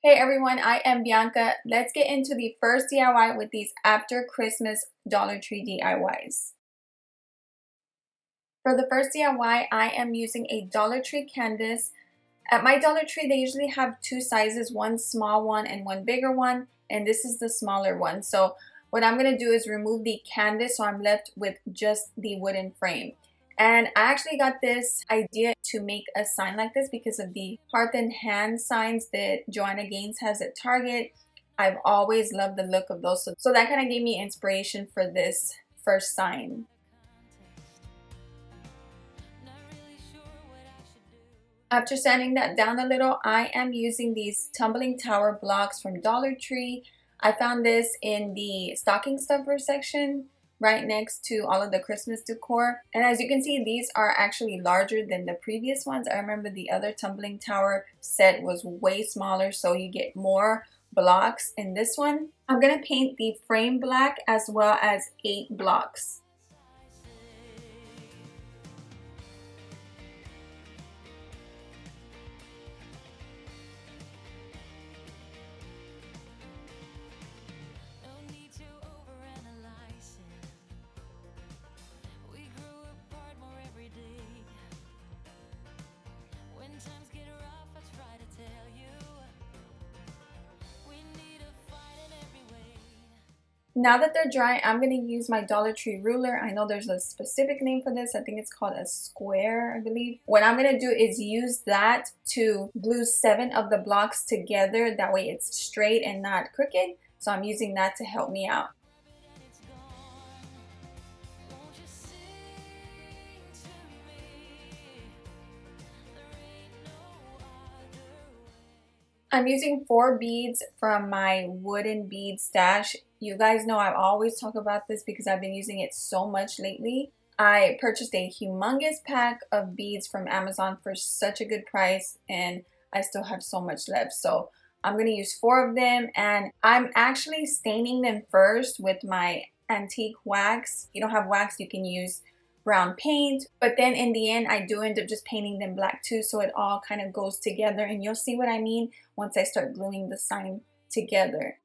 Hey everyone, I am Bianca. Let's get into the first DIY with these after Christmas Dollar Tree DIYs. For the first DIY, I am using a Dollar Tree canvas. At my Dollar Tree, they usually have two sizes, one small one and one bigger one, and this is the smaller one. So what I'm going to do is remove the canvas so I'm left with just the wooden frame. And I actually got this idea to make a sign like this because of the heart and hand signs that Joanna Gaines has at Target. I've always loved the look of those. So that kind of gave me inspiration for this first sign. After sanding that down a little, I am using these tumbling tower blocks from Dollar Tree. I found this in the stocking stuffer section right next to all of the Christmas decor. And as you can see, these are actually larger than the previous ones. I remember the other tumbling tower set was way smaller, so you get more blocks in this one. I'm gonna paint the frame black as well as 8 blocks. Now that they're dry, I'm going to use my Dollar Tree ruler. I know there's a specific name for this. I think it's called a square, I believe. What I'm going to do is use that to glue 7 of the blocks together. That way it's straight and not crooked. So I'm using that to help me out. I'm using 4 beads from my wooden bead stash. You guys know I've always talked about this because I've been using it so much lately. I purchased a humongous pack of beads from Amazon for such a good price, and I still have so much left. So I'm going to use 4 of them, and I'm actually staining them first with my antique wax. If you don't have wax, you can use brown paint, but then in the end I do end up just painting them black too, so it all kind of goes together, and you'll see what I mean once I start gluing the sign together.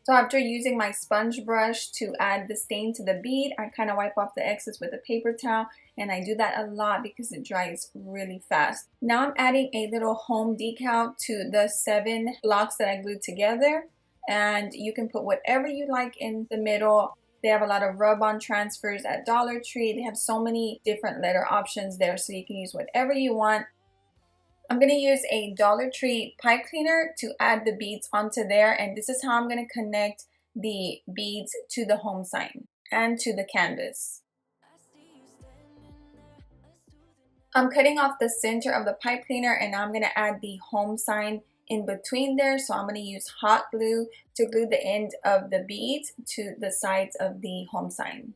So after using my sponge brush to add the stain to the bead, I kind of wipe off the excess with a paper towel, and I do that a lot because it dries really fast. Now I'm adding a little home decal to the 7 blocks that I glued together, and you can put whatever you like in the middle. They have a lot of rub-on transfers at Dollar Tree. They have so many different letter options there, so you can use whatever you want. I'm going to use a Dollar Tree pipe cleaner to add the beads onto there, and this is how I'm going to connect the beads to the home sign and to the canvas. I'm cutting off the center of the pipe cleaner, and now I'm going to add the home sign in between there. So I'm going to use hot glue to glue the end of the beads to the sides of the home sign.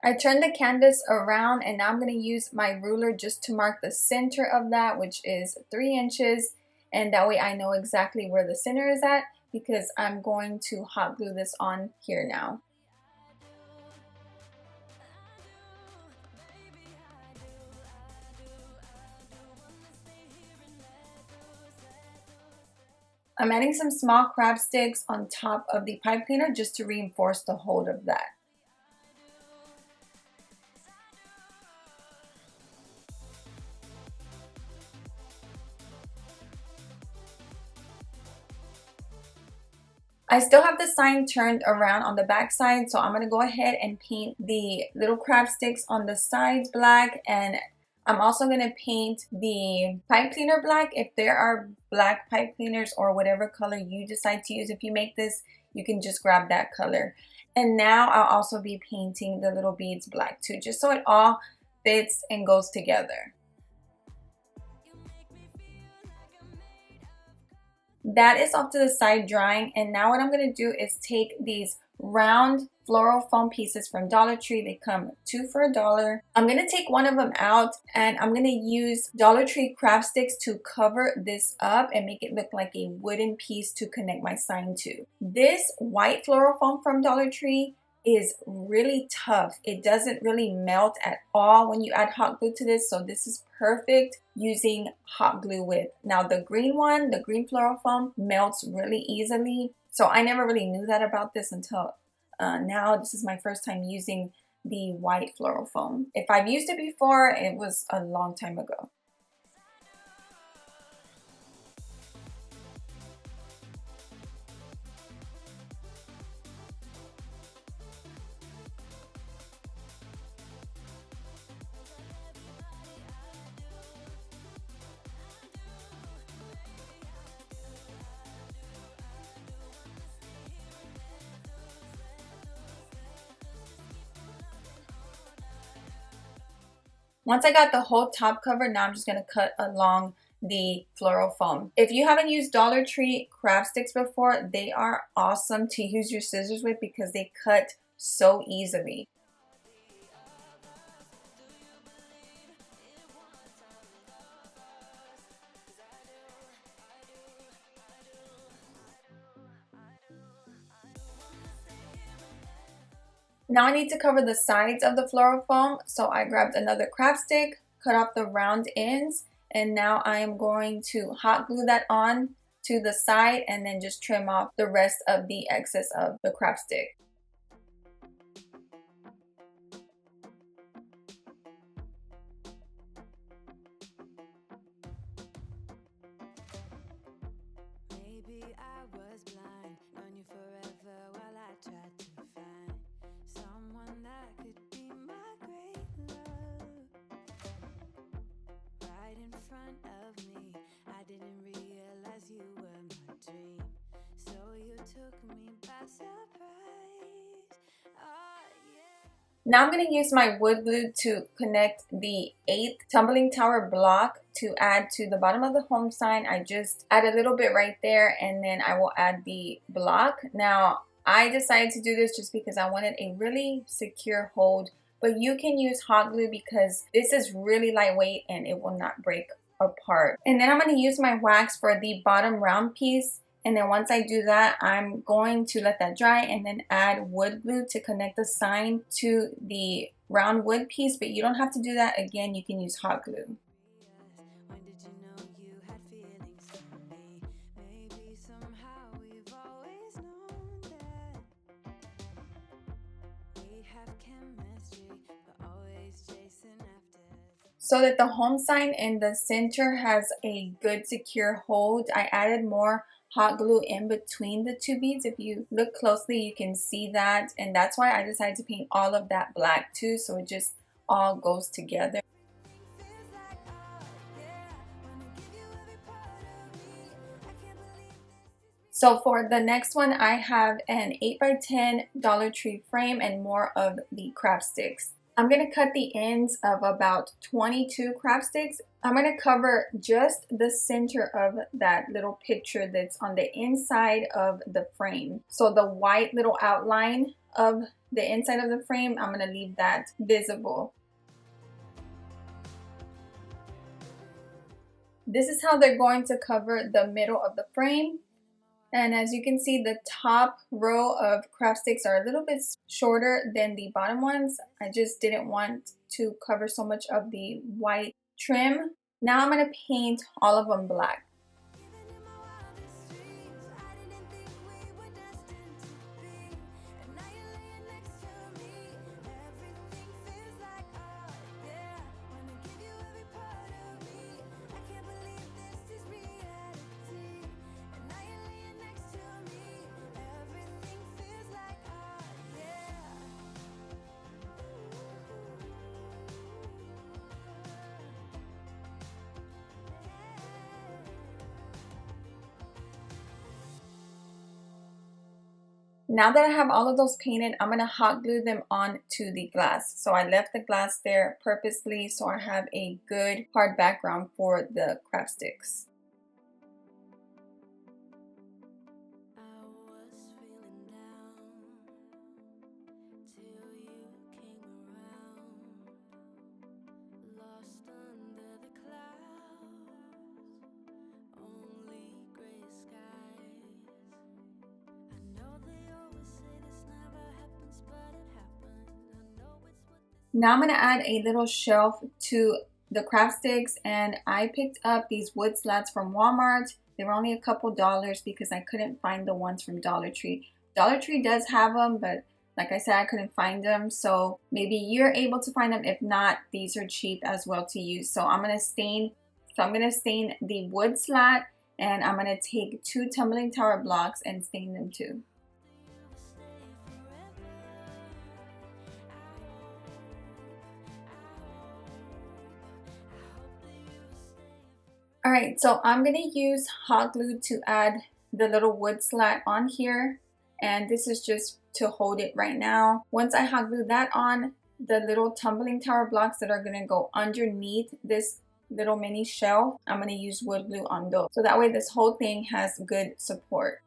I turned the canvas around, and now I'm going to use my ruler just to mark the center of that, which is 3 inches. And that way I know exactly where the center is at because I'm going to hot glue this on here now. I'm adding some small crab sticks on top of the pipe cleaner just to reinforce the hold of that. I still have the sign turned around on the back side, so I'm going to go ahead and paint the little crab sticks on the sides black, and I'm also going to paint the pipe cleaner black. If there are black pipe cleaners or whatever color you decide to use, if you make this, you can just grab that color. And now I'll also be painting the little beads black too, just so it all fits and goes together. That is off to the side drying, and now what I'm going to do is take these round floral foam pieces from Dollar Tree. They come 2 for $1. I'm going to take one of them out, and I'm going to use Dollar Tree craft sticks to cover this up and make it look like a wooden piece to connect my sign to. This white floral foam from Dollar Tree is really tough. It doesn't really melt at all when you add hot glue to this, so this is perfect using hot glue with. Now the green one, the green floral foam, melts really easily, so I never really knew that about this until now. This is my first time using the white floral foam. If I've used it before, it was a long time ago. Once I got the whole top covered, now I'm just going to cut along the floral foam. If you haven't used Dollar Tree craft sticks before, they are awesome to use your scissors with because they cut so easily. Now I need to cover the sides of the floral foam, so I grabbed another craft stick, cut off the round ends, and now I am going to hot glue that on to the side and then just trim off the rest of the excess of the craft stick. Maybe I was blind, known you forever while I tried to find someone that could be my great love. Right in front of me, I didn't realize you were my dream, so you took me by surprise. Oh yeah. Now I'm going to use my wood glue to connect the 8th tumbling tower block to add to the bottom of the home sign. I just add a little bit right there, and then I will add the block. Now I decided to do this just because I wanted a really secure hold, but you can use hot glue because this is really lightweight and it will not break apart. And then I'm going to use my wax for the bottom round piece. And then once I do that, I'm going to let that dry and then add wood glue to connect the sign to the round wood piece. But you don't have to do that. Again, you can use hot glue. When did you know you had feelings for me? Maybe somehow we've always known that we have chemistry, but always chasing after. So that the home sign in the center has a good secure hold, I added more hot glue in between the two beads. If you look closely, you can see that, and that's why I decided to paint all of that black too, so it just all goes together. So for the next one, I have an 8x10 Dollar Tree frame and more of the craft sticks. I'm going to cut the ends of about 22 craft sticks. I'm going to cover just the center of that little picture that's on the inside of the frame. So the white little outline of the inside of the frame, I'm going to leave that visible. This is how they're going to cover the middle of the frame. And as you can see, the top row of craft sticks are a little bit shorter than the bottom ones. I just didn't want to cover so much of the white trim. Now I'm going to paint all of them black. Now that I have all of those painted, I'm going to hot glue them onto the glass. So I left the glass there purposely so I have a good hard background for the craft sticks. until you came around. Lost under the clouds, only gray skies. I know they always say this never happens, but it happened. I know it's what they Now I'm going to add a little shelf to the craft sticks, and I picked up these wood slats from Walmart. They were only a couple dollars because I couldn't find the ones from Dollar Tree. Dollar Tree does have them, but like I said, I couldn't find them. So maybe you're able to find them. If not, these are cheap as well to use. So I'm going to stain the wood slat, and I'm going to take 2 tumbling tower blocks and stain them too. Alright, so I'm going to use hot glue to add the little wood slat on here, and this is just to hold it right now. Once I hot glue that on, the little tumbling tower blocks that are going to go underneath this little mini shelf, I'm going to use wood glue on those. So that way this whole thing has good support.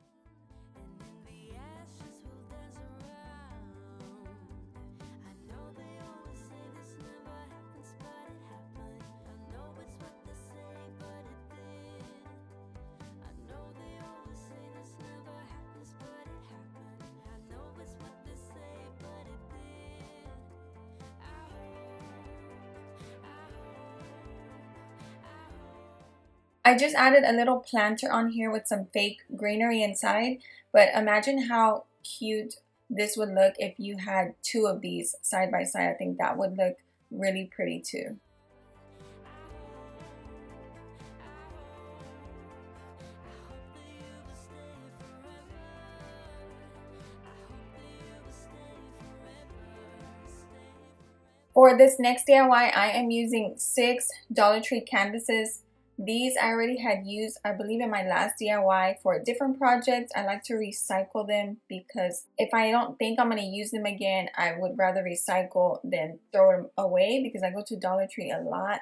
I just added a little planter on here with some fake greenery inside, but imagine how cute this would look if you had 2 of these side by side. I think that would look really pretty too. For this next DIY, I am using 6 Dollar Tree canvases. These I already had used, I believe, in my last DIY for a different project. I like to recycle them because if I don't think I'm going to use them again, I would rather recycle than throw them away because I go to Dollar Tree a lot.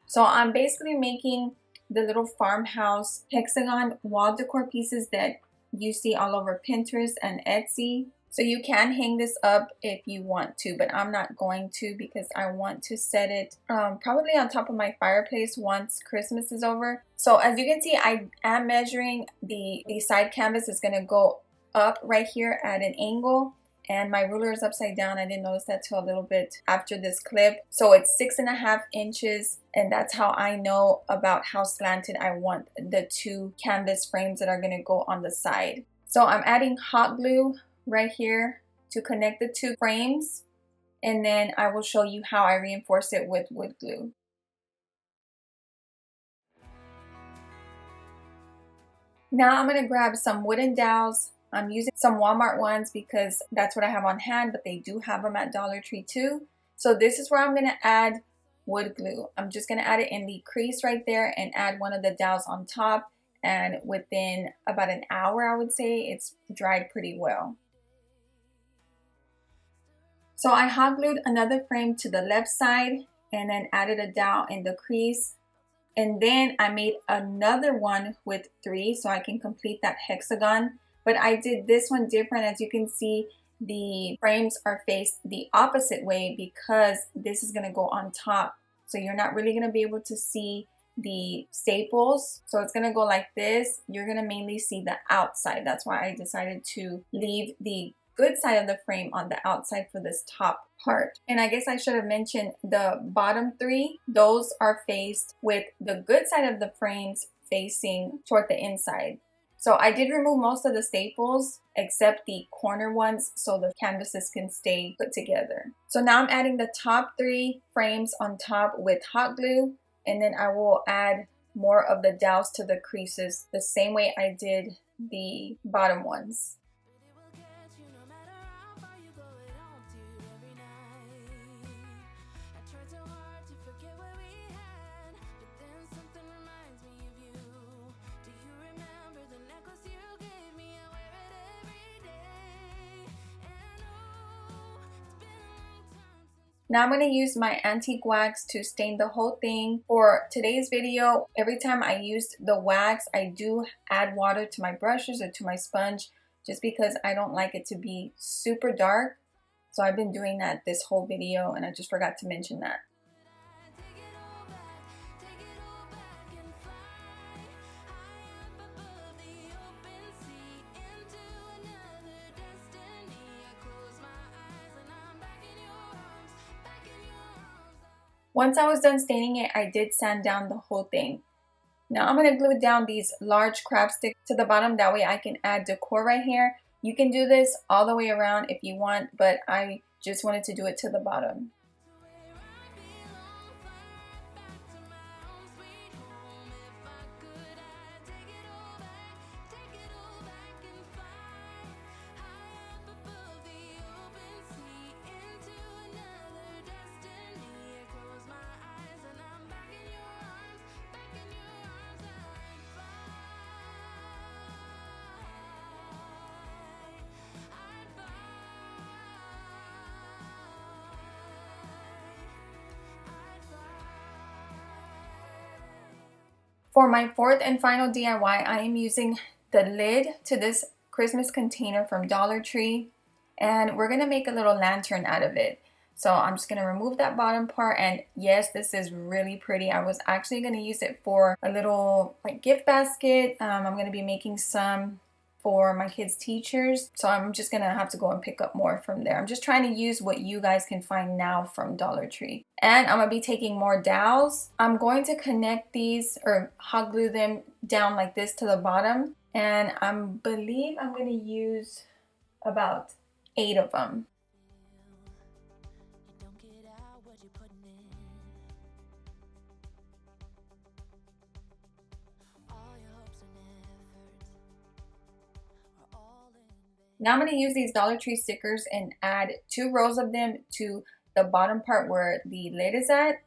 So I'm basically making the little farmhouse hexagon wall decor pieces that you see all over Pinterest and Etsy. So you can hang this up if you want to, but I'm not going to because I want to set it probably on top of my fireplace once Christmas is over. So as you can see, I am measuring the side canvas is going to go up right here at an angle, and my ruler is upside down. I didn't notice that till a little bit after this clip. So it's 6.5 inches, and that's how I know about how slanted I want the 2 canvas frames that are going to go on the side. So I'm adding hot glue right here to connect the 2 frames, and then I will show you how I reinforce it with wood glue. Now I'm going to grab some wooden dowels. I'm using some Walmart ones because that's what I have on hand, but they do have them at Dollar Tree too. So this is where I'm going to add wood glue. I'm just going to add it in the crease right there and add one of the dowels on top, and within about an hour, I would say, it's dried pretty well. So I hot glued another frame to the left side and then added a dowel in the crease. And then I made another one with 3 so I can complete that hexagon. But I did this one different. As you can see, the frames are faced the opposite way because this is going to go on top. So you're not really going to be able to see the staples. So it's going to go like this. You're going to mainly see the outside. That's why I decided to leave the good side of the frame on the outside for this top part. And I guess I should have mentioned the bottom 3, those are faced with the good side of the frames facing toward the inside. So I did remove most of the staples except the corner ones so the canvases can stay put together. So now I'm adding the top 3 frames on top with hot glue, and then I will add more of the dowels to the creases the same way I did the bottom ones. Now I'm going to use my antique wax to stain the whole thing. For today's video, every time I used the wax, I do add water to my brushes or to my sponge just because I don't like it to be super dark. So I've been doing that this whole video, and I just forgot to mention that. Once I was done staining it, I did sand down the whole thing. Now I'm going to glue down these large crab sticks to the bottom. That way I can add decor right here. You can do this all the way around if you want, but I just wanted to do it to the bottom. For my fourth and final DIY, I am using the lid to this Christmas container from Dollar Tree, and we're gonna make a little lantern out of it. So I'm just gonna remove that bottom part, and yes, this is really pretty. I was actually gonna use it for a little like gift basket. I'm gonna be making some for my kids' teachers, so I'm just gonna have to go and pick up more from there. I'm just trying to use what you guys can find now from Dollar Tree. And I'm gonna be taking more dowels. I'm going to connect these or hot glue them down like this to the bottom, and I believe I'm gonna use about 8 of them. Now I'm going to use these Dollar Tree stickers and add 2 rows of them to the bottom part where the lid is at.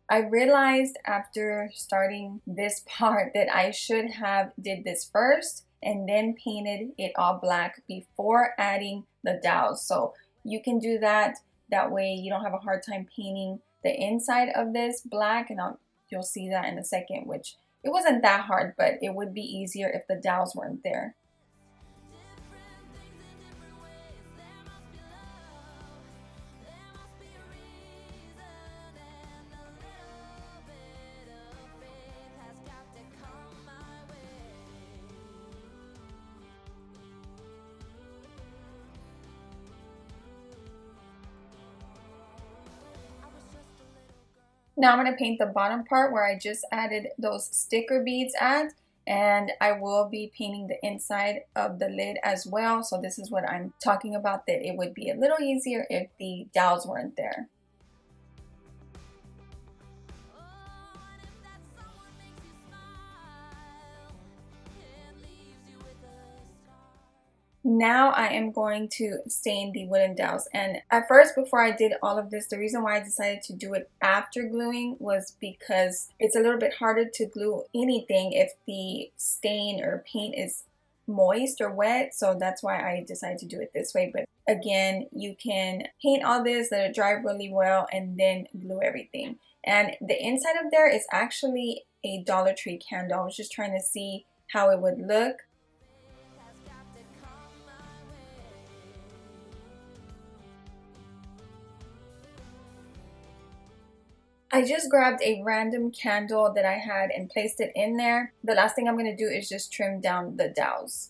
I realized after starting this part that I should have did this first and then painted it all black before adding the dowels. So you can do that. That way you don't have a hard time painting the inside of this black, and you'll see that in a second, which it wasn't that hard, but it would be easier if the dowels weren't there. Now I'm going to paint the bottom part where I just added those sticker beads at, and I will be painting the inside of the lid as well. So this is what I'm talking about, that it would be a little easier if the dowels weren't there. Now I am going to stain the wooden dowels, and at first, before I did all of this, the reason why I decided to do it after gluing was because it's a little bit harder to glue anything if the stain or paint is moist or wet, so that's why I decided to do it this way. But again, you can paint all this, let it dry really well, and then glue everything. And the inside of there is actually a Dollar Tree candle. I was just trying to see how it would look. I just grabbed a random candle that I had and placed it in there. The last thing I'm going to do is just trim down the dowels.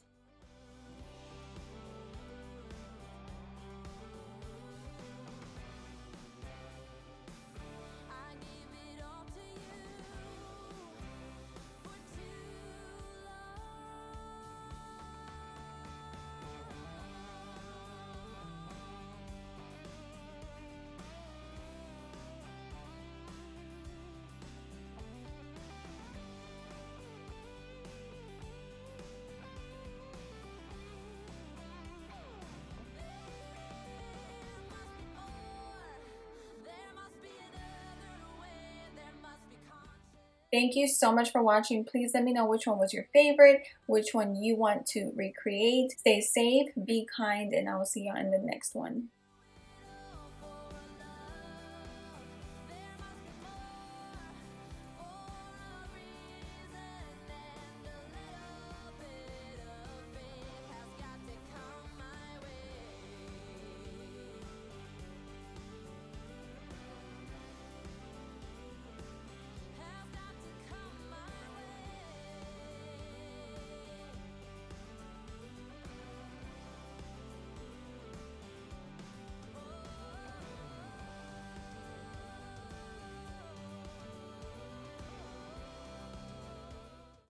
Thank you so much for watching. Please let me know which one was your favorite, which one you want to recreate. Stay safe, be kind, and I will see you in the next one.